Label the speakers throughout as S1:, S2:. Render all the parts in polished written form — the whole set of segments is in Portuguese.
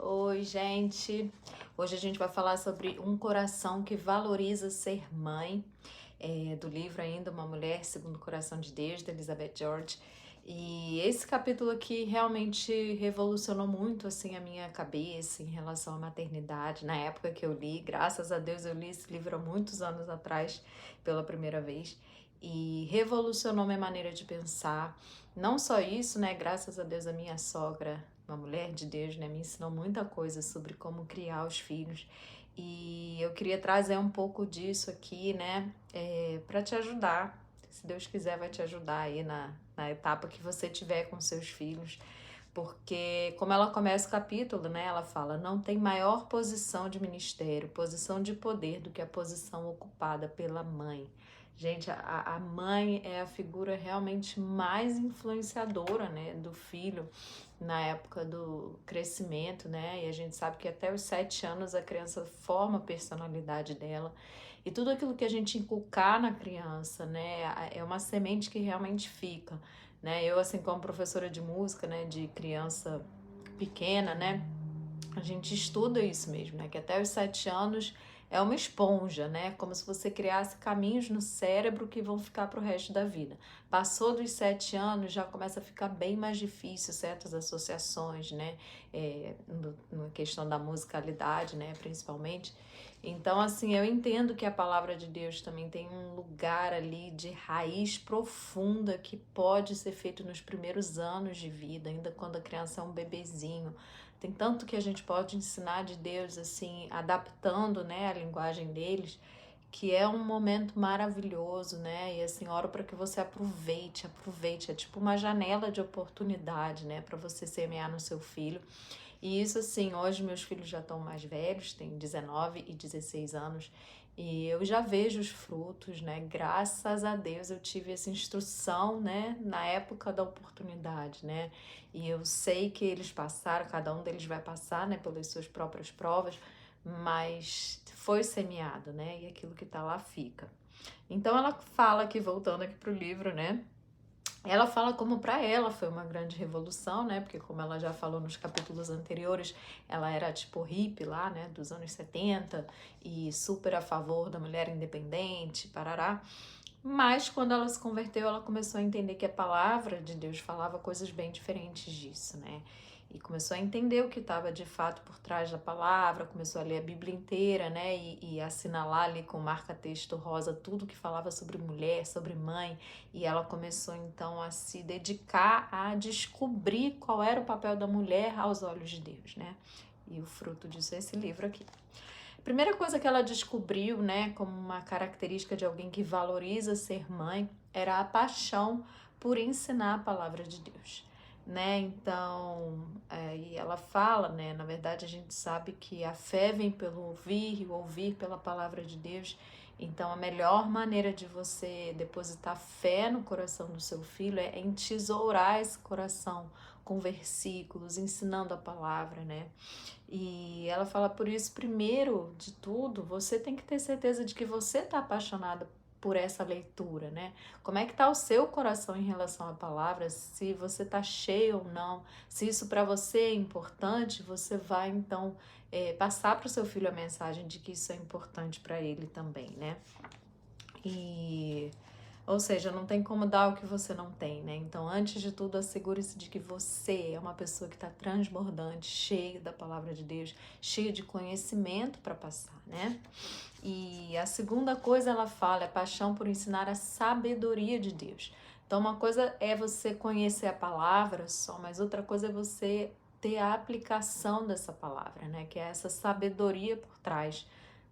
S1: Oi, gente. Hoje a gente vai falar sobre um coração que valoriza ser mãe, do livro ainda Uma Mulher Segundo o Coração de Deus, da Elizabeth George. E esse capítulo aqui realmente revolucionou muito assim a minha cabeça em relação à maternidade. Na época que eu li, graças a Deus eu li esse livro há muitos anos atrás pela primeira vez e revolucionou minha maneira de pensar. Não só isso, né? Graças a Deus a minha sogra, uma mulher de Deus, né, me ensinou muita coisa sobre como criar os filhos. E eu queria trazer um pouco disso aqui, né, para te ajudar. Se Deus quiser, vai te ajudar aí na etapa que você tiver com seus filhos. Porque, como ela começa o capítulo, né, ela fala: não tem maior posição de ministério, posição de poder do que a posição ocupada pela mãe. Gente, a mãe é a figura realmente mais influenciadora, né, do filho na época do crescimento, né? E a gente sabe que até os 7 anos a criança forma a personalidade dela. E tudo aquilo que a gente inculcar na criança, né, é uma semente que realmente fica, né? Eu, assim, como professora de música, né, de criança pequena, né, a gente estuda isso mesmo, né? Que até os 7 anos é uma esponja, né? Como se você criasse caminhos no cérebro que vão ficar para o resto da vida. Passou dos 7 anos, já começa a ficar bem mais difícil certas associações, né? Na questão da musicalidade, né? Principalmente. Então, assim, eu entendo que a palavra de Deus também tem um lugar ali de raiz profunda que pode ser feito nos primeiros anos de vida, ainda quando a criança é um bebezinho. Tem tanto que a gente pode ensinar de Deus, assim, adaptando, né, a linguagem deles, que é um momento maravilhoso, né? E assim, oro para que você aproveite. É tipo uma janela de oportunidade, né, para você semear no seu filho. E isso, assim, hoje meus filhos já estão mais velhos, têm 19 e 16 anos, e eu já vejo os frutos, né? Graças a Deus eu tive essa instrução, né, na época da oportunidade, né? E eu sei que eles passaram, cada um deles vai passar, né, pelas suas próprias provas, mas foi semeado, né? E aquilo que tá lá fica. Então ela fala aqui, voltando aqui pro livro, né? Ela fala como para ela foi uma grande revolução, né? Porque como ela já falou nos capítulos anteriores, ela era tipo hippie lá, né, dos anos 70 e super a favor da mulher independente, parará. Mas quando ela se converteu, ela começou a entender que a palavra de Deus falava coisas bem diferentes disso, né? E começou a entender o que estava de fato por trás da palavra, começou a ler a Bíblia inteira, né? E assinalar ali com marca-texto rosa tudo que falava sobre mulher, sobre mãe. E ela começou então a se dedicar a descobrir qual era o papel da mulher aos olhos de Deus, né? E o fruto disso é esse livro aqui. A primeira coisa que ela descobriu, né, como uma característica de alguém que valoriza ser mãe, era a paixão por ensinar a palavra de Deus, né? Então, e ela fala, né, na verdade a gente sabe que a fé vem pelo ouvir e o ouvir pela palavra de Deus. Então, a melhor maneira de você depositar fé no coração do seu filho é entesourar esse coração com versículos, ensinando a palavra, né? E ela fala, por isso, primeiro de tudo, você tem que ter certeza de que você está apaixonada por essa leitura, né? Como é que tá o seu coração em relação à palavra? Se você está cheio ou não, se isso para você é importante, você vai então passar para o seu filho a mensagem de que isso é importante para ele também, né? E ou seja, não tem como dar o que você não tem, né? Então, antes de tudo, assegure-se de que você é uma pessoa que está transbordante, cheia da palavra de Deus, cheia de conhecimento para passar, né? E a segunda coisa ela fala é paixão por ensinar a sabedoria de Deus. Então, uma coisa é você conhecer a palavra só, mas outra coisa é você ter a aplicação dessa palavra, né? Que é essa sabedoria por trás,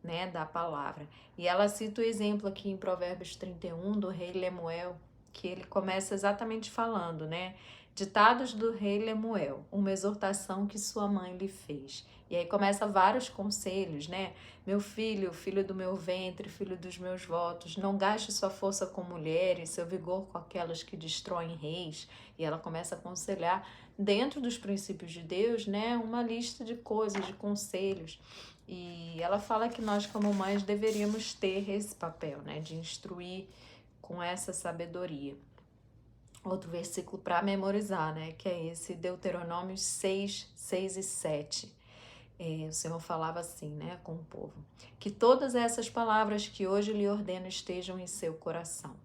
S1: né, da palavra. E ela cita o exemplo aqui em Provérbios 31 do rei Lemuel, que ele começa exatamente falando, né? Ditados do rei Lemuel, uma exortação que sua mãe lhe fez. E aí começa vários conselhos, né? Meu filho, filho do meu ventre, filho dos meus votos, não gaste sua força com mulheres, seu vigor com aquelas que destroem reis. E ela começa a aconselhar, dentro dos princípios de Deus, né? Uma lista de coisas, de conselhos. E ela fala que nós, como mães, deveríamos ter esse papel, né? De instruir com essa sabedoria. Outro versículo para memorizar, né? Que é esse Deuteronômio 6, 6 e 7. O Senhor falava assim, né, com o povo: que todas essas palavras que hoje lhe ordeno estejam em seu coração.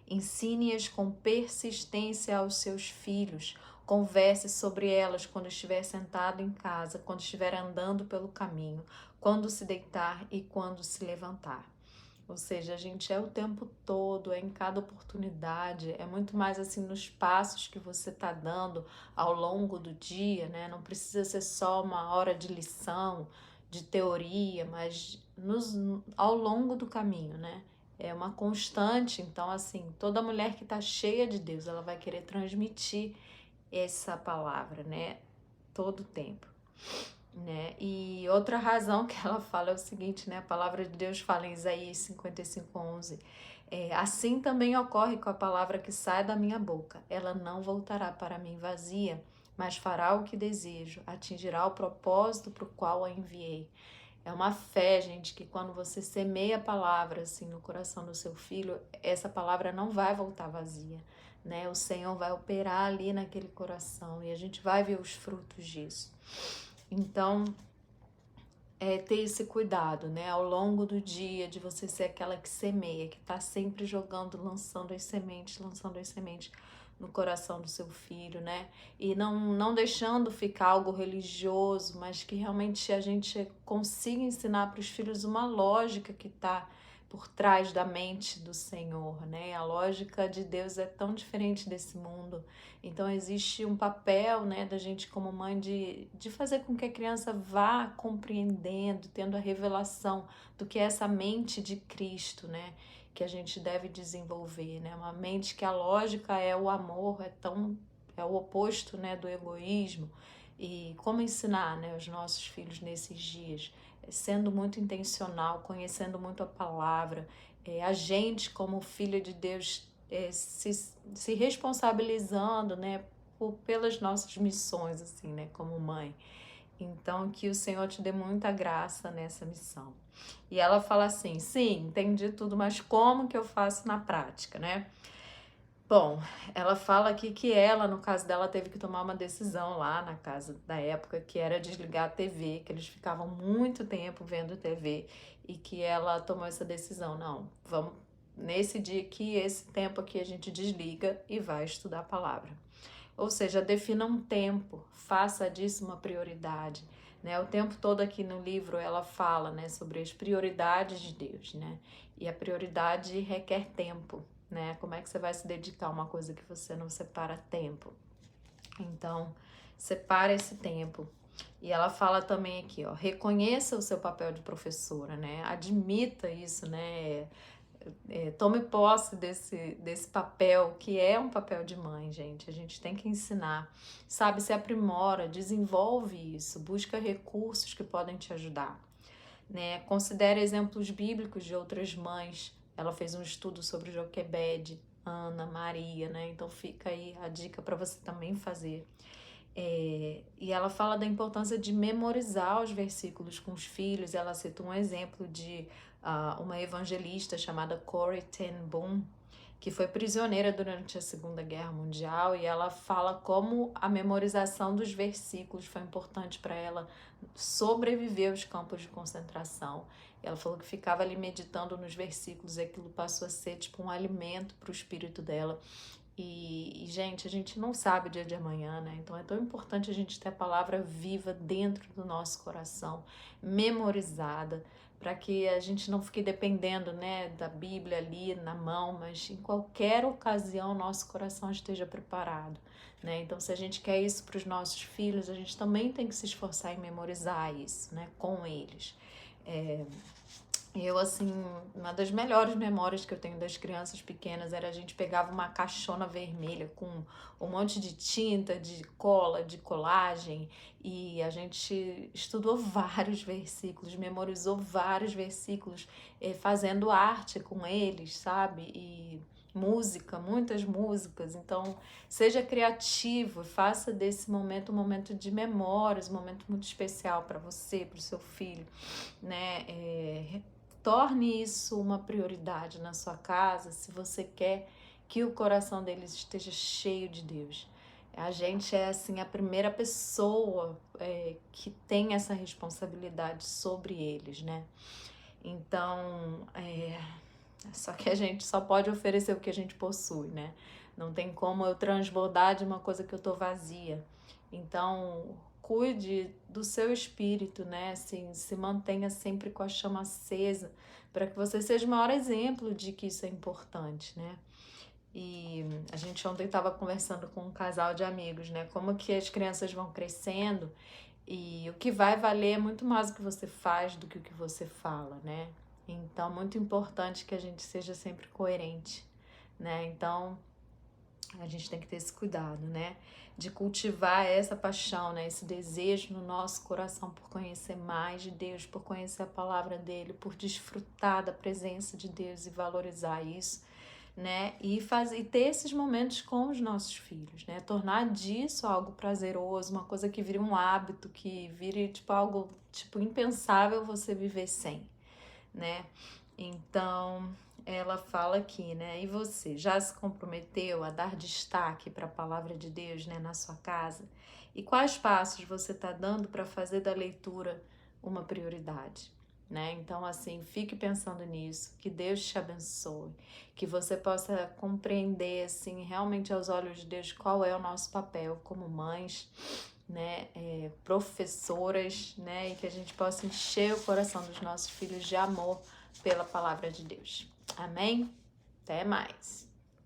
S1: Ensine-as com persistência aos seus filhos. Converse sobre elas quando estiver sentado em casa, quando estiver andando pelo caminho, quando se deitar e quando se levantar. Ou seja, a gente é o tempo todo, é em cada oportunidade, é muito mais assim nos passos que você está dando ao longo do dia, né? Não precisa ser só uma hora de lição, de teoria, mas ao longo do caminho, né? É uma constante, então assim, toda mulher que está cheia de Deus, ela vai querer transmitir essa palavra, né? Todo o tempo. Né? E outra razão que ela fala é o seguinte, né? A palavra de Deus fala em Isaías 55:11, assim também ocorre com a palavra que sai da minha boca. Ela não voltará para mim vazia, mas fará o que desejo, atingirá o propósito para o qual a enviei. É uma fé, gente, que quando você semeia a palavra assim no coração do seu filho, essa palavra não vai voltar vazia, né? O Senhor vai operar ali naquele coração e a gente vai ver os frutos disso. Então, ter esse cuidado, né, ao longo do dia, de você ser aquela que semeia, que está sempre jogando, lançando as sementes no coração do seu filho, né, e não deixando ficar algo religioso, mas que realmente a gente consiga ensinar para os filhos uma lógica que está por trás da mente do Senhor, né, a lógica de Deus é tão diferente desse mundo. Então existe um papel, né, da gente como mãe de fazer com que a criança vá compreendendo, tendo a revelação do que é essa mente de Cristo, né, que a gente deve desenvolver, né, uma mente que a lógica é o amor, é o oposto, né, do egoísmo. E como ensinar, né, os nossos filhos nesses dias, sendo muito intencional, conhecendo muito a palavra, a gente como filho de Deus se responsabilizando, né, pelas nossas missões, assim, né, como mãe. Então, que o Senhor te dê muita graça nessa missão. E ela fala assim, sim, entendi tudo, mas como que eu faço na prática, né? Bom, ela fala aqui que ela, no caso dela, teve que tomar uma decisão lá na casa da época, que era desligar a TV, que eles ficavam muito tempo vendo TV, e que ela tomou essa decisão, não, vamos, nesse dia aqui, esse tempo aqui a gente desliga e vai estudar a palavra. Ou seja, defina um tempo, faça disso uma prioridade, né? O tempo todo aqui no livro ela fala, né, sobre as prioridades de Deus, né? E a prioridade requer tempo, né? Como é que você vai se dedicar a uma coisa que você não separa tempo? Então, separa esse tempo. E ela fala também aqui, ó, reconheça o seu papel de professora, né? Admita isso, né? Tome posse desse papel, que é um papel de mãe, gente. A gente tem que ensinar, sabe? Se aprimora, desenvolve isso, busca recursos que podem te ajudar, né? Considere exemplos bíblicos de outras mães. Ela fez um estudo sobre Joquebede, Ana, Maria, né? Então fica aí a dica para você também fazer. E ela fala da importância de memorizar os versículos com os filhos. Ela cita um exemplo de uma evangelista chamada Corrie ten Boom, que foi prisioneira durante a Segunda Guerra Mundial, e ela fala como a memorização dos versículos foi importante para ela sobreviver aos campos de concentração. Ela falou que ficava ali meditando nos versículos e aquilo passou a ser tipo um alimento para o espírito dela. Gente, a gente não sabe o dia de amanhã, né? Então é tão importante a gente ter a palavra viva dentro do nosso coração, memorizada, para que a gente não fique dependendo, né, da Bíblia ali na mão, mas em qualquer ocasião nosso coração esteja preparado, né? Então, se a gente quer isso para os nossos filhos, a gente também tem que se esforçar em memorizar isso, né, com eles. Eu, assim, uma das melhores memórias que eu tenho das crianças pequenas era a gente pegava uma caixona vermelha com um monte de tinta, de cola, de colagem, e a gente estudou vários versículos, memorizou vários versículos, fazendo arte com eles, sabe? E música, muitas músicas. Então, seja criativo, faça desse momento um momento de memórias, um momento muito especial para você, para o seu filho, né? Torne isso uma prioridade na sua casa, se você quer que o coração deles esteja cheio de Deus. A gente é, assim, a primeira pessoa que tem essa responsabilidade sobre eles, né? Então, só que a gente só pode oferecer o que a gente possui, né? Não tem como eu transbordar de uma coisa que eu tô vazia. Então, cuide do seu espírito, né? Assim, se mantenha sempre com a chama acesa, para que você seja o maior exemplo de que isso é importante, né? E a gente ontem estava conversando com um casal de amigos, né? Como que as crianças vão crescendo e o que vai valer é muito mais o que você faz do que o que você fala, né? Então, muito importante que a gente seja sempre coerente, né? Então, a gente tem que ter esse cuidado, né? De cultivar essa paixão, né? Esse desejo no nosso coração por conhecer mais de Deus, por conhecer a palavra dele, por desfrutar da presença de Deus e valorizar isso, né? E ter esses momentos com os nossos filhos, né? Tornar disso algo prazeroso, uma coisa que vire um hábito, que vire tipo algo tipo impensável você viver sem, né? Então, ela fala aqui, né? E você já se comprometeu a dar destaque para a palavra de Deus, né, na sua casa? E quais passos você está dando para fazer da leitura uma prioridade, né? Então, assim, fique pensando nisso, que Deus te abençoe, que você possa compreender, assim, realmente aos olhos de Deus qual é o nosso papel como mães, né, professoras, né, e que a gente possa encher o coração dos nossos filhos de amor pela palavra de Deus. Amém? Até mais!